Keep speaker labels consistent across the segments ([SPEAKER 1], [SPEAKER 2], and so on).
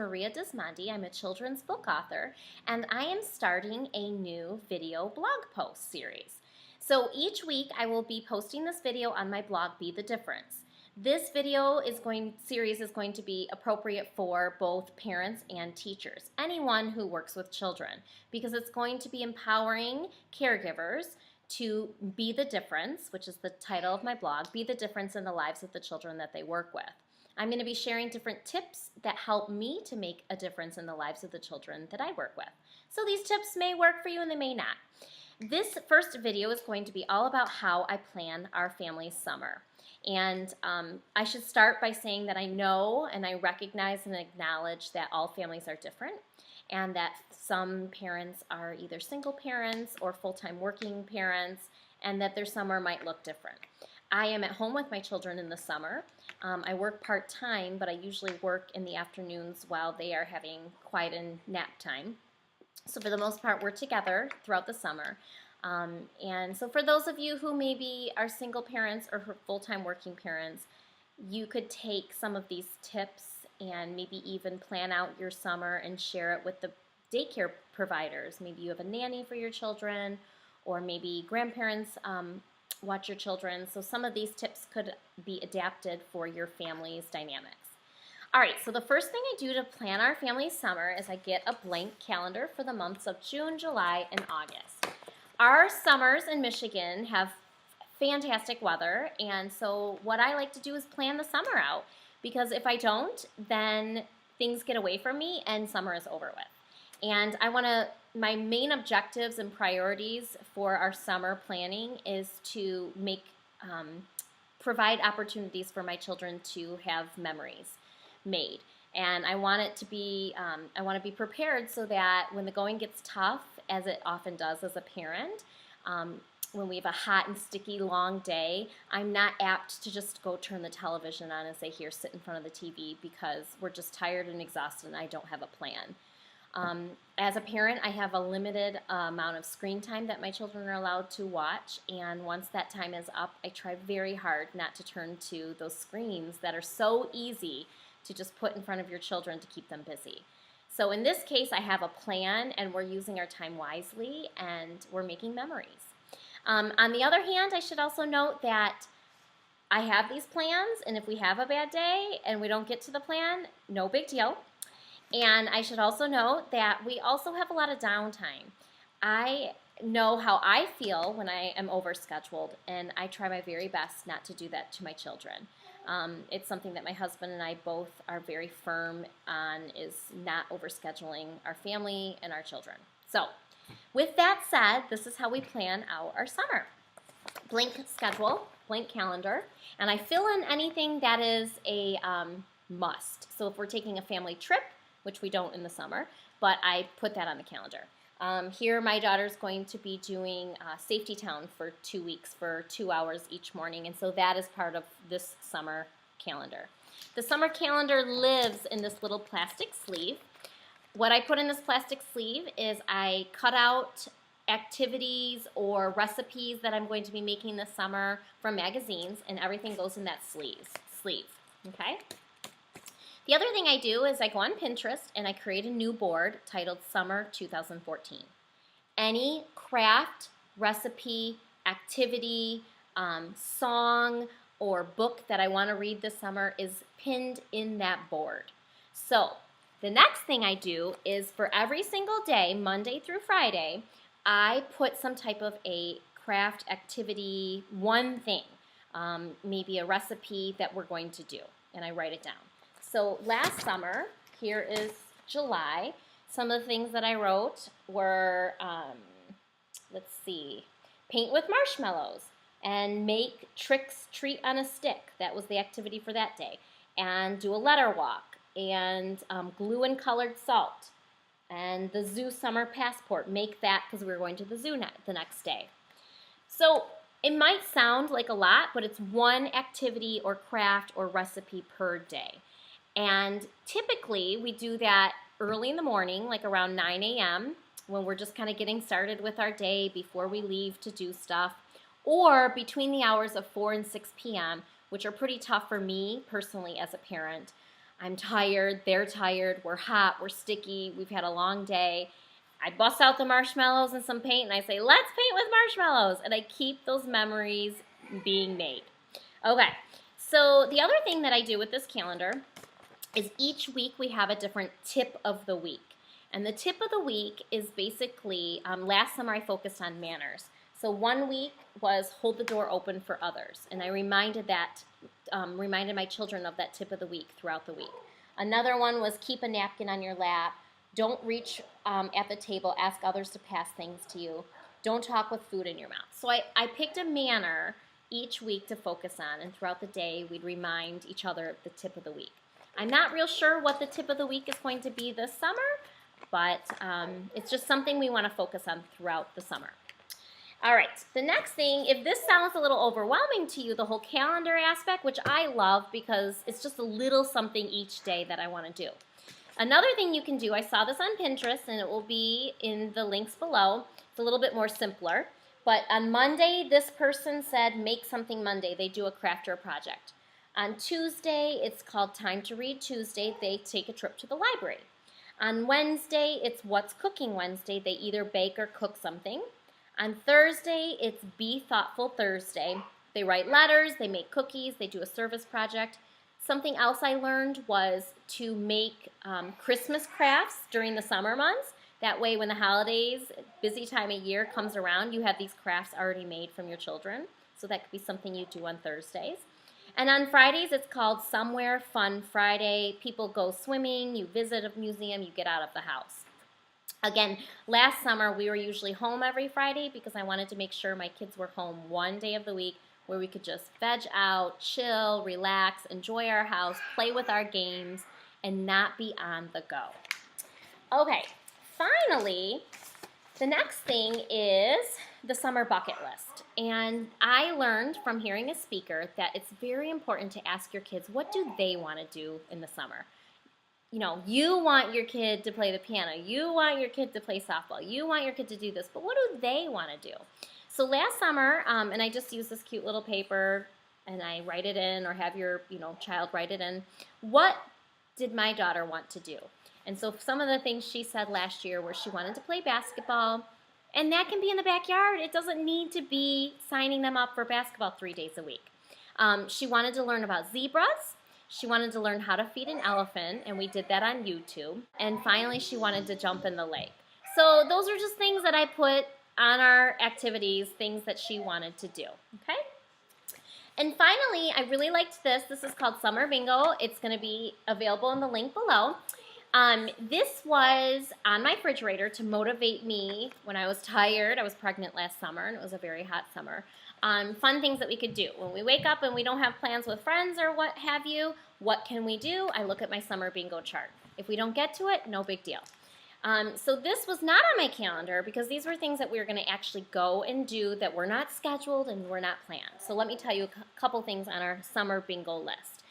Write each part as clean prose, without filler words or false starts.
[SPEAKER 1] Maria Dismondy. I'm a children's book author, and I am starting a new video blog post series. So each week I will be posting this video on my blog, Be the Difference. This series is going to be appropriate for both parents and teachers, anyone who works with children, because it's going to be empowering caregivers to be the difference, which is the title of my blog, be the difference in the lives of the children that they work with. I'm going to be sharing different tips that help me to make a difference in the lives of the children that I work with. So these tips may work for you and they may not. This first video is going to be all about how I plan our family's summer. And I should start by saying that I know and I recognize and acknowledge that all families are different, and that some parents are either single parents or full-time working parents, and that their summer might look different. I am at home with my children in the summer. I work part-time, but I usually work in the afternoons while they are having quiet and nap time. So for the most part, we're together throughout the summer. And so for those of you who maybe are single parents or full-time working parents, you could take some of these tips and maybe even plan out your summer and share it with the daycare providers. Maybe you have a nanny for your children, or maybe grandparents watch your children. So some of these tips could be adapted for your family's dynamics. All right, so the first thing I do to plan our family's summer is I get a blank calendar for the months of June, July, and August. Our summers in Michigan have fantastic weather, and so what I like to do is plan the summer out, because if I don't, then things get away from me and summer is over with. And my main objectives and priorities for our summer planning is to provide opportunities for my children to have memories made. And I want to be prepared so that when the going gets tough, as it often does as a parent, when we have a hot and sticky long day, I'm not apt to just go turn the television on and say, here, sit in front of the TV, because we're just tired and exhausted and I don't have a plan. As a parent, I have a limited amount of screen time that my children are allowed to watch, and once that time is up, I try very hard not to turn to those screens that are so easy to just put in front of your children to keep them busy. So in this case, I have a plan, and we're using our time wisely, and we're making memories. On the other hand, I should also note that I have these plans, and if we have a bad day and we don't get to the plan, no big deal. And I should also note that we also have a lot of downtime. I know how I feel when I am overscheduled, and I try my very best not to do that to my children. It's something that my husband and I both are very firm on, is not overscheduling our family and our children. So with that said, this is how we plan out our summer. Blank schedule, blank calendar, and I fill in anything that is a must. So if we're taking a family trip, which we don't in the summer, but I put that on the calendar. Here my daughter's going to be doing Safety Town for 2 weeks for 2 hours each morning, and so that is part of this summer calendar. The summer calendar lives in this little plastic sleeve. What I put in this plastic sleeve is I cut out activities or recipes that I'm going to be making this summer from magazines, and everything goes in that sleeve. Okay? The other thing I do is I go on Pinterest and I create a new board titled Summer 2014. Any craft, recipe, activity, song, or book that I want to read this summer is pinned in that board. So the next thing I do is for every single day, Monday through Friday, I put some type of a craft activity, one thing, maybe a recipe that we're going to do, and I write it down. So last summer, here is July, some of the things that I wrote were, paint with marshmallows and make tricks treat on a stick. That was the activity for that day. And do a letter walk, and glue and colored salt, and the zoo summer passport. Make that because we were going to the zoo the next day. So it might sound like a lot, but it's one activity or craft or recipe per day. And typically we do that early in the morning, like around 9 a.m., when we're just kind of getting started with our day before we leave to do stuff, or between the hours of 4 and 6 p.m., which are pretty tough for me personally as a parent. I'm tired, they're tired, we're hot, we're sticky, we've had a long day. I bust out the marshmallows and some paint and I say, let's paint with marshmallows. And I keep those memories being made. Okay, so the other thing that I do with this calendar is each week we have a different tip of the week. And the tip of the week is basically, last summer I focused on manners. So one week was hold the door open for others. And I reminded my children of that tip of the week throughout the week. Another one was keep a napkin on your lap. Don't reach at the table, ask others to pass things to you. Don't talk with food in your mouth. So I picked a manner each week to focus on, and throughout the day we'd remind each other of the tip of the week. I'm not real sure what the tip of the week is going to be this summer, but it's just something we want to focus on throughout the summer. All right, the next thing, if this sounds a little overwhelming to you, the whole calendar aspect, which I love because it's just a little something each day that I want to do. Another thing you can do, I saw this on Pinterest, and it will be in the links below. It's a little bit more simpler. But on Monday, this person said, make something Monday. They do a craft or a project. On Tuesday, it's called Time to Read Tuesday. They take a trip to the library. On Wednesday, it's What's Cooking Wednesday. They either bake or cook something. On Thursday, it's Be Thoughtful Thursday. They write letters, they make cookies, they do a service project. Something else I learned was to make Christmas crafts during the summer months. That way when the holidays, busy time of year comes around, you have these crafts already made from your children. So that could be something you do on Thursdays. And on Fridays, it's called Somewhere Fun Friday. People go swimming, you visit a museum, you get out of the house. Again, last summer we were usually home every Friday because I wanted to make sure my kids were home one day of the week where we could just veg out, chill, relax, enjoy our house, play with our games, and not be on the go. Okay, finally, the next thing is the summer bucket list. And I learned from hearing a speaker that it's very important to ask your kids, what do they want to do in the summer? You know, you want your kid to play the piano, you want your kid to play softball, you want your kid to do this, but what do they want to do? So last summer, and I just use this cute little paper and I write it in, or have your child write it in, what did my daughter want to do? And so some of the things she said last year were she wanted to play basketball, and that can be in the backyard. It doesn't need to be signing them up for basketball 3 days a week. She wanted to learn about zebras. She wanted to learn how to feed an elephant, and we did that on YouTube. And finally, she wanted to jump in the lake. So those are just things that I put on our activities, things that she wanted to do, okay? And finally, I really liked this. This is called Summer Bingo. It's going to be available in the link below. This was on my refrigerator to motivate me when I was tired. I was pregnant last summer, and it was a very hot summer. Fun things that we could do. When we wake up and we don't have plans with friends or what have you, what can we do? I look at my summer bingo chart. If we don't get to it, no big deal. So this was not on my calendar because these were things that we were going to actually go and do that were not scheduled and were not planned. So let me tell you a couple things on our summer bingo list.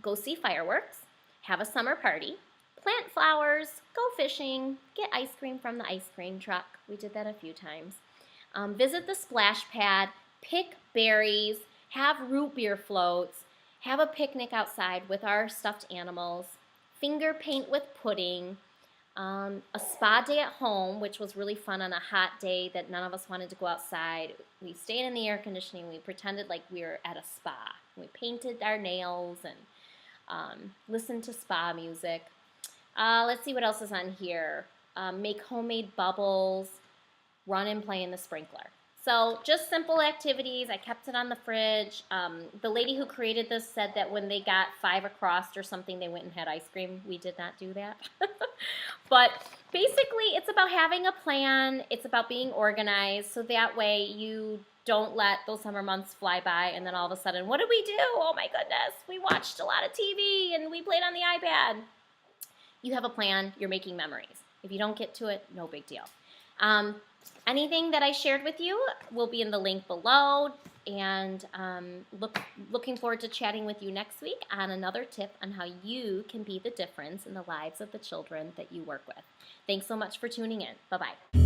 [SPEAKER 1] Go see fireworks, have a summer party, plant flowers, go fishing, get ice cream from the ice cream truck. We did that a few times. Visit the splash pad, pick berries, have root beer floats, have a picnic outside with our stuffed animals, finger paint with pudding, a spa day at home, which was really fun on a hot day that none of us wanted to go outside. We stayed in the air conditioning. We pretended like we were at a spa. We painted our nails and listened to spa music. Let's see what else is on here. Make homemade bubbles, run and play in the sprinkler. So just simple activities. I kept it on the fridge. The lady who created this said that when they got 5 across or something, they went and had ice cream. We did not do that. But basically, it's about having a plan. It's about being organized, so that way you don't let those summer months fly by and then all of a sudden, what did we do? Oh my goodness, we watched a lot of TV and we played on the iPad. You have a plan. You're making memories. If you don't get to it, no big deal. Anything that I shared with you will be in the link below, and looking forward to chatting with you next week on another tip on how you can be the difference in the lives of the children that you work with. Thanks so much for tuning in. Bye-bye.